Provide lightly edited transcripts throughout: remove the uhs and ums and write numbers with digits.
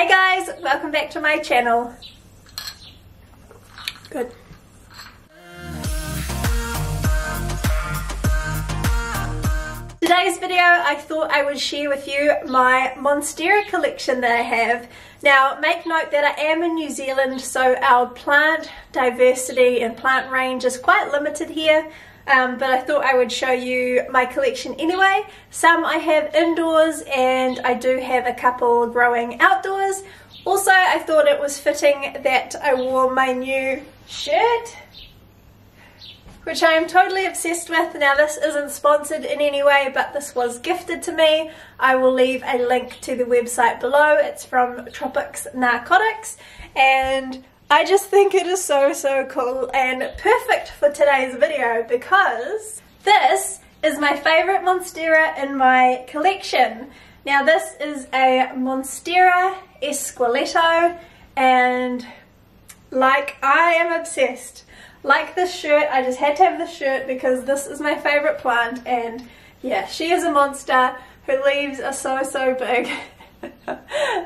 Hey guys, welcome back to my channel. Good. Today's video, I thought I would share with you my Monstera collection that I have. Now, make note that I am in New Zealand, so our plant diversity and plant range is quite limited here. But I thought I would show you my collection anyway. Some I have indoors and I do have a couple growing outdoors. Also, I thought it was fitting that I wore my new shirt, which I am totally obsessed with. Now, this isn't sponsored in any way, but this was gifted to me. I will leave a link to the website below. It's from Tropics Narcotics, and I just think it is so cool and perfect for today's video because this is my favourite Monstera in my collection. Now, this is a Monstera Escaleto, and like, I am obsessed. Like this shirt, I just had to have this shirt because this is my favourite plant, and yeah, she is a monster. Her leaves are so big.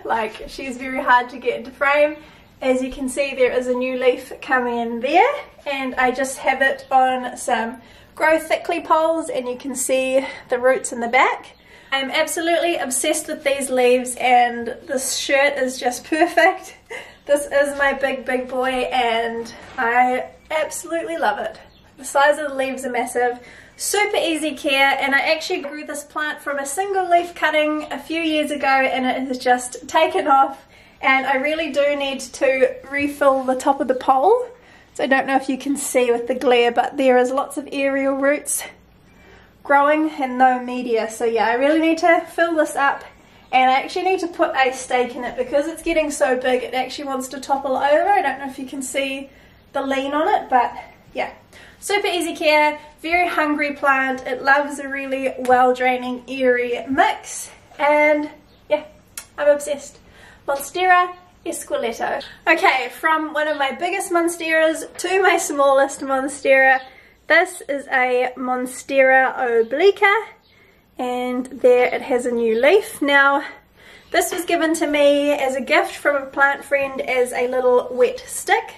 Like, she's very hard to get into frame. As you can see, there is a new leaf coming in there, and I just have it on some Grow Thickly poles, and you can see the roots in the back. I'm absolutely obsessed with these leaves, and this shirt is just perfect. This is my big boy, and I absolutely love it. The size of the leaves are massive, super easy care, and I actually grew this plant from a single leaf cutting a few years ago, and it has just taken off. And I really do need to refill the top of the pole. So I don't know if you can see with the glare, but there is lots of aerial roots growing and no media. So yeah, I really need to fill this up. And I actually need to put a stake in it because it's getting so big it actually wants to topple over. I don't know if you can see the lean on it, but yeah. Super easy care, very hungry plant. It loves a really well draining airy mix. And yeah, I'm obsessed. Monstera Escaleto. Okay, from one of my biggest Monsteras to my smallest Monstera, this is a Monstera Obla, and there it has a new leaf. Now, this was given to me as a gift from a plant friend as a little wet stick,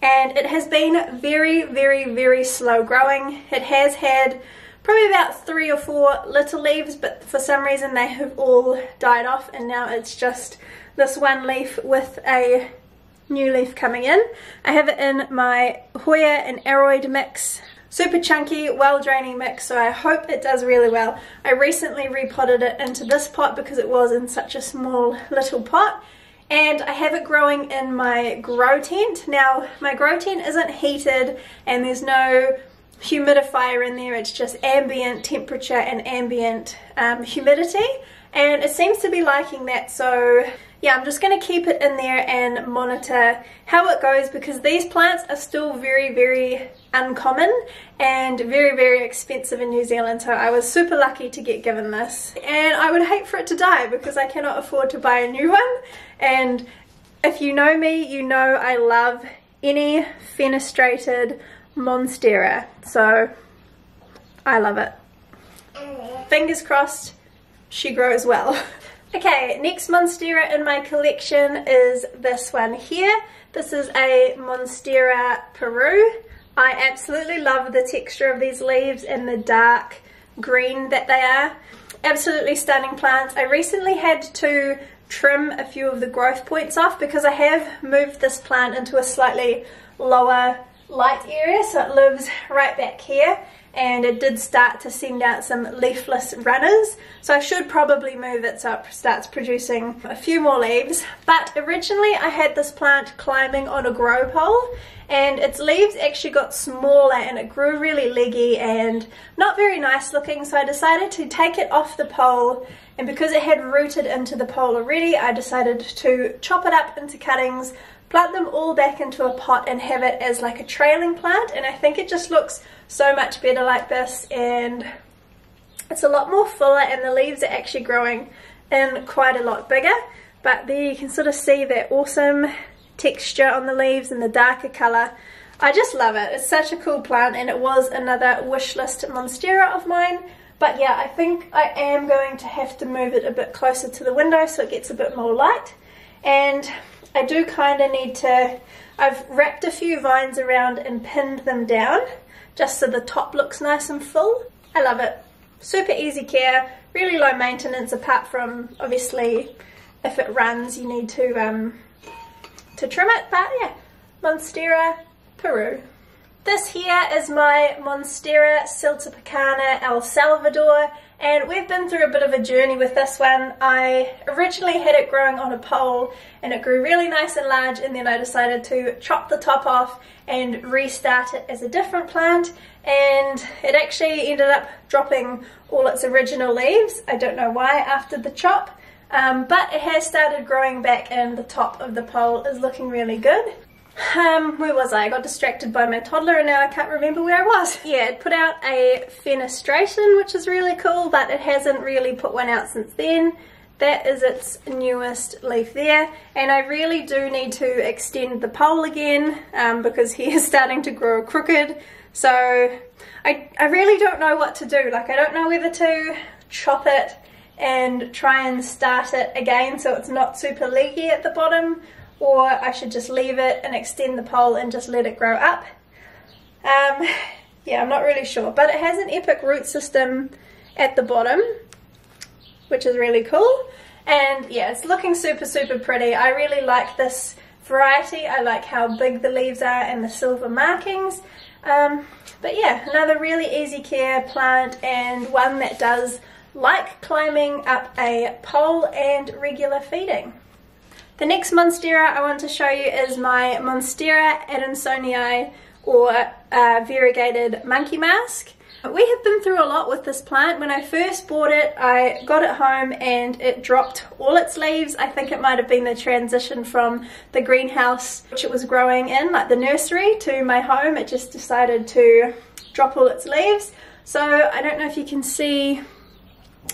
and it has been very slow growing. It has had probably about 3 or 4 little leaves, but for some reason they have all died off, and now it's just this one leaf with a new leaf coming in. I have it in my Hoya and Aroid mix. Super chunky, well draining mix, so I hope it does really well. I recently repotted it into this pot because it was in such a small little pot. And I have it growing in my grow tent. Now, my grow tent isn't heated and there's no humidifier in there. It's just ambient temperature and ambient humidity. And it seems to be liking that, so yeah, I'm just going to keep it in there and monitor how it goes because these plants are still very uncommon and very expensive in New Zealand, so I was super lucky to get given this. And I would hate for it to die because I cannot afford to buy a new one. And if you know me, you know I love any fenestrated Monstera, so I love it. Fingers crossed she grows well. Okay, next Monstera in my collection is this one here. This is a Monstera Peru. I absolutely love the texture of these leaves and the dark green that they are. Absolutely stunning plants. I recently had to trim a few of the growth points off because I have moved this plant into a slightly lower light area, so it lives right back here, and it did start to send out some leafless runners, so I should probably move it so it starts producing a few more leaves. But originally I had this plant climbing on a grow pole, and its leaves actually got smaller and it grew really leggy and not very nice looking, so I decided to take it off the pole, and because it had rooted into the pole already, I decided to chop it up into cuttings, plant them all back into a pot and have it as like a trailing plant, and I think it just looks so much better like this, and it's a lot more fuller and the leaves are actually growing in quite a lot bigger. But there you can sort of see that awesome texture on the leaves and the darker colour. I just love it. It's such a cool plant, and it was another wish list Monstera of mine. But yeah, I think I am going to have to move it a bit closer to the window so it gets a bit more light. and I do kind of need to, I've wrapped a few vines around and pinned them down just so the top looks nice and full. I love it. Super easy care, really low maintenance, apart from obviously if it runs you need to trim it, but yeah, Monstera Peru. This here is my Monstera El Salvador, and we've been through a bit of a journey with this one. I originally had it growing on a pole and it grew really nice and large, and then I decided to chop the top off and restart it as a different plant, and it actually ended up dropping all its original leaves. I don't know why after the chop, but it has started growing back and the top of the pole is looking really good. Where was I? I got distracted by my toddler and now I can't remember where I was. Yeah, it put out a fenestration, which is really cool, but it hasn't really put one out since then. That is its newest leaf there, and I really do need to extend the pole again because he is starting to grow crooked. So I really don't know what to do. Like, I don't know whether to chop it and try and start it again so it's not super leggy at the bottom, or I should just leave it and extend the pole and just let it grow up. Yeah, I'm not really sure, but it has an epic root system at the bottom, which is really cool. And yeah, it's looking super, super pretty. I really like this variety. I like how big the leaves are and the silver markings. But yeah, another really easy care plant, and one that does like climbing up a pole and regular feeding. The next Monstera I want to show you is my Monstera Edsonyi, or variegated monkey mask. We have been through a lot with this plant. When I first bought it, I got it home and it dropped all its leaves. I think it might have been the transition from the greenhouse which it was growing in, like the nursery, to my home. It just decided to drop all its leaves. So I don't know if you can see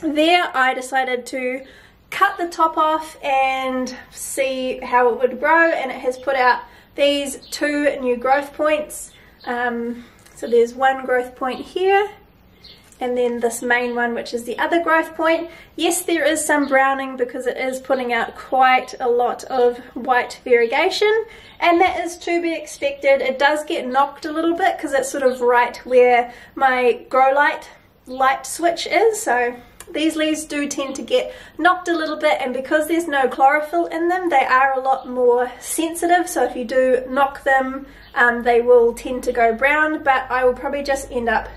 there, I decided to cut the top off and see how it would grow, and it has put out these 2 new growth points. So there's one growth point here, and then this main one, which is the other growth point. Yes, there is some browning because it is putting out quite a lot of white variegation, and that is to be expected. It does get knocked a little bit because it's sort of right where my grow light switch is, so these leaves do tend to get knocked a little bit, and because there's no chlorophyll in them, they are a lot more sensitive, so if you do knock them, they will tend to go brown, but I will probably just end up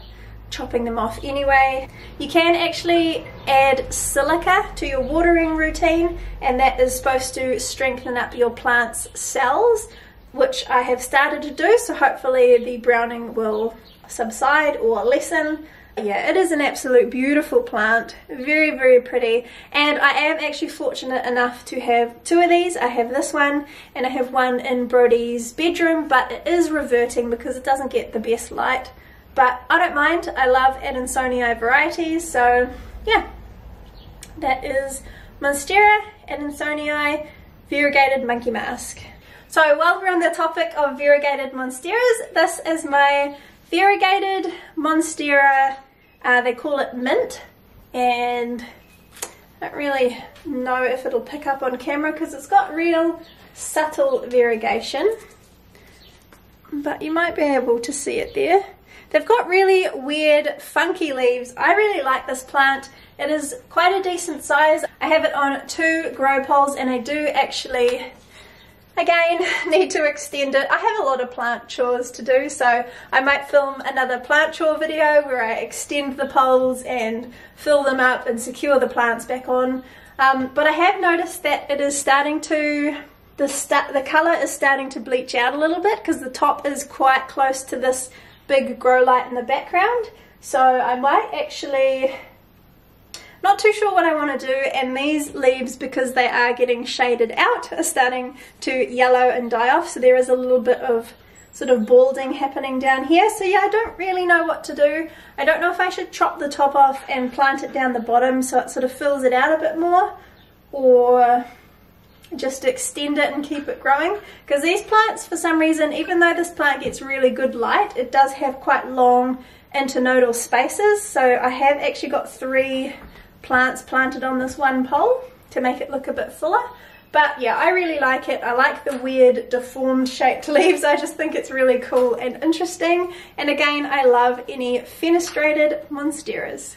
chopping them off anyway. You can actually add silica to your watering routine, and that is supposed to strengthen up your plant's cells, which I have started to do, so hopefully the browning will subside or lessen. Yeah, it is an absolute beautiful plant, very, very pretty, and I am actually fortunate enough to have 2 of these. I have this one and I have one in Brody's bedroom, but it is reverting because it doesn't get the best light, but I don't mind. I love Edsonyi varieties, so yeah, that is Monstera Edsonyi variegated monkey mask. So while we're on the topic of variegated monsteras, this is my variegated Monstera. They call it mint, and I don't really know if it'll pick up on camera because it's got real subtle variegation, but you might be able to see it there. They've got really weird, funky leaves. I really like this plant. It is quite a decent size. I have it on 2 grow poles, and I do actually, again, need to extend it. I have a lot of plant chores to do, so I might film another plant chore video where I extend the poles and fill them up and secure the plants back on. But I have noticed that it is starting to, the colour is starting to bleach out a little bit because the top is quite close to this big grow light in the background. So I might actually, not too sure what I want to do, and these leaves, because they are getting shaded out, are starting to yellow and die off, so there is a little bit of sort of balding happening down here. So yeah, I don't really know what to do. I don't know if I should chop the top off and plant it down the bottom so it sort of fills it out a bit more, or just extend it and keep it growing, because these plants, for some reason, even though this plant gets really good light, it does have quite long internodal spaces. So I have actually got 3 plants planted on this one pole to make it look a bit fuller, But yeah, I really like it. I like the weird deformed shaped leaves. I just think it's really cool and interesting. And again, I love any fenestrated monsteras.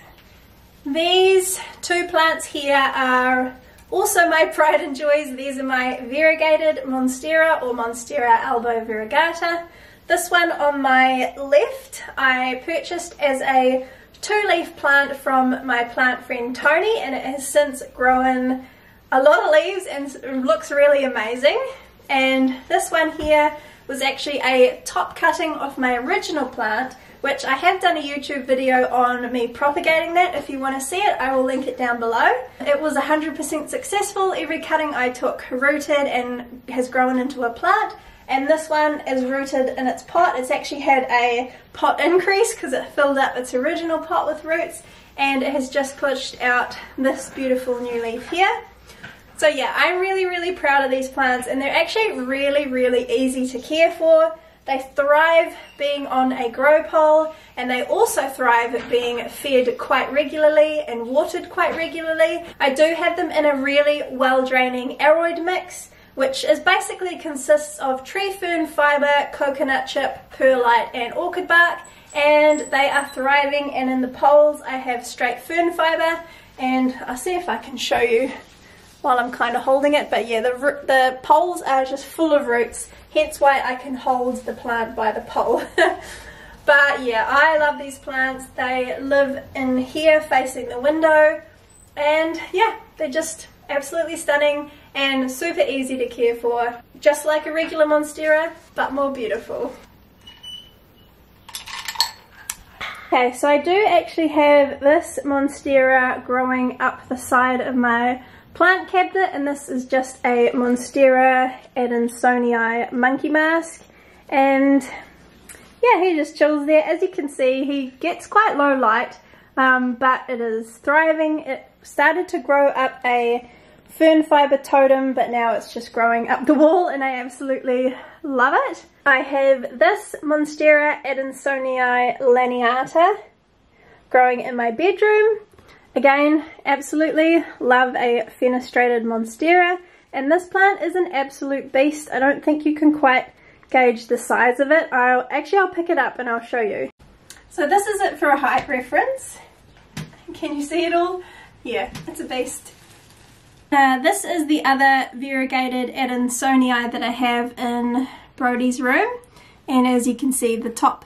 These two plants here are also my pride and joys. These are my variegated Monstera or Monstera albo variegata. This one on my left I purchased as a 2-leaf plant from my plant friend Tony, and it has since grown a lot of leaves and looks really amazing. And this one here was actually a top cutting of my original plant, which I have done a YouTube video on me propagating that. If you want to see it, I will link it down below. It was 100% successful. Every cutting I took rooted and has grown into a plant. And this one is rooted in its pot. It's actually had a pot increase because it filled up its original pot with roots, and it has just pushed out this beautiful new leaf here. So yeah, I'm really proud of these plants, and they're actually really easy to care for. They thrive being on a grow pole, and they also thrive at being fed quite regularly and watered quite regularly. I do have them in a really well draining aroid mix, which is basically consists of tree fern fibre, coconut chip, perlite and orchid bark, and they are thriving. And in the poles I have straight fern fibre, and I'll see if I can show you while I'm kind of holding it. But yeah, the poles are just full of roots, hence why I can hold the plant by the pole. But yeah, I love these plants. They live in here facing the window, and yeah, they're just absolutely stunning and super easy to care for, just like a regular Monstera, but more beautiful. Okay, so I do actually have this Monstera growing up the side of my plant cabinet, and this is just a Monstera Edsonyi monkey mask, and yeah, he just chills there. As you can see, he gets quite low light, but it is thriving. It started to grow up a fern fibre totem, but now it's just growing up the wall, and I absolutely love it. I have this Monstera Edsonyi laniata growing in my bedroom. Again, absolutely love a fenestrated Monstera, and this plant is an absolute beast. I don't think you can quite gauge the size of it. I'll pick it up and I'll show you. So this is it for a height reference. Can you see it all? Yeah, it's a beast. This is the other variegated Edsonyi that I have in Brody's room, and as you can see, the top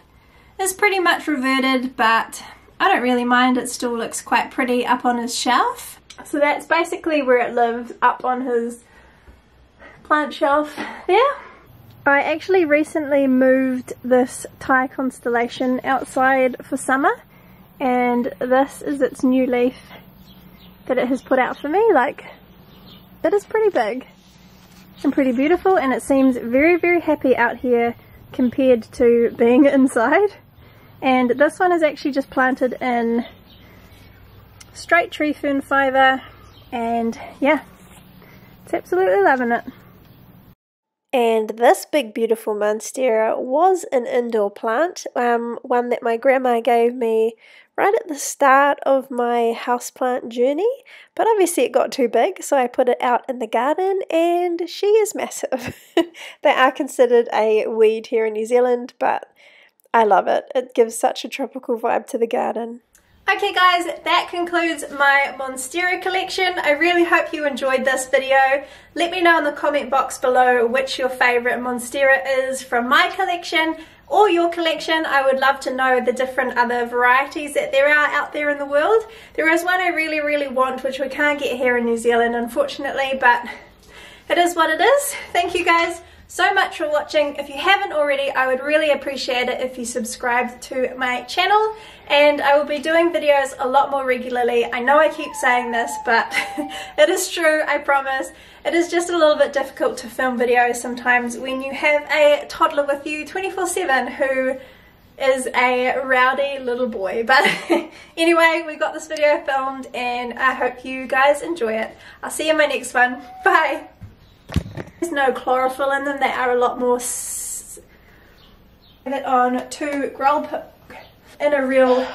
is pretty much reverted, but I don't really mind. It still looks quite pretty up on his shelf. So that's basically where it lives, up on his plant shelf there. I actually recently moved this Thai constellation outside for summer, and this is its new leaf that it has put out for me. Like, it is pretty big and pretty beautiful, and it seems very happy out here compared to being inside. And this one is actually just planted in straight tree fern fibre, and yeah, it's absolutely loving it. And this big beautiful Monstera was an indoor plant, one that my grandma gave me right at the start of my houseplant journey, but obviously it got too big, so I put it out in the garden, and she is massive. They are considered a weed here in New Zealand, but I love it. It gives such a tropical vibe to the garden. Okay guys, that concludes my Monstera collection. I really hope you enjoyed this video. Let me know in the comment box below which your favourite Monstera is from my collection or your collection. I would love to know the different other varieties that there are out there in the world. There is one I really want, which we can't get here in New Zealand unfortunately, but it is what it is. Thank you guys so much for watching. If you haven't already, I would really appreciate it if you subscribed to my channel, and I will be doing videos a lot more regularly. I know I keep saying this, but it is true, I promise. It is just a little bit difficult to film videos sometimes when you have a toddler with you 24/7 who is a rowdy little boy. But anyway, we got this video filmed, and I hope you guys enjoy it. I'll see you in my next one. Bye! There's no chlorophyll in them. They are a lot more it on to grow in a real